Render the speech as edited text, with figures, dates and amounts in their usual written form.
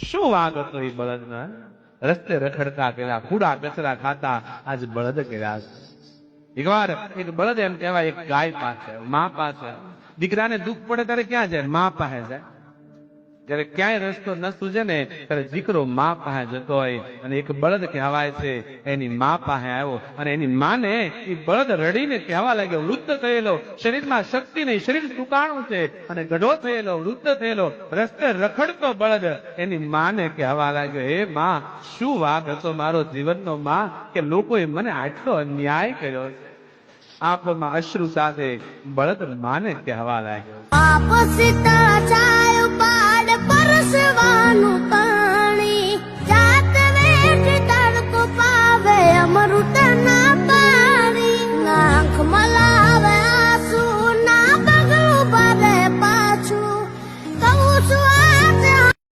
શું વાગ હતો એ બળદનો? રસ્તે રખડતા પેલા કુડા કચરા ખાતા આજ બળદ કર્યા. એકવાર એક બળદ એમ કહેવાય એક ગાય પાસે, મા પાસે. દીકરાને દુઃખ પડે ત્યારે ક્યાં જાય? મા પાસે જાય. જયારે ક્યાંય રસ્તો ન સૂજે ને ત્યારે દીકરો મા પાસે જતો હોય. અને એક બળદ કહેવાય છે એની મા પાસે આવ્યો અને એની માને એ બળદ રડીને કહેવા લાગ્યો, વૃદ્ધ થયેલો, શરીરમાં શક્તિ નહીં, શરીર ટૂંકાણું છે અને ગઢો થયેલો, વૃદ્ધ થયેલો, રસ્તે રખડતો બળદ એની માને કહેવા લાગ્યો, હે માં, શું વાગ હતો મારો જીવનનો માં કે લોકોએ મને આટલો અન્યાય કર્યો છે. આંખોમાં અશ્રુ સાથે બળદ માને કહેવા લાગ્યો, आप सीता चाय पाड़ परसवा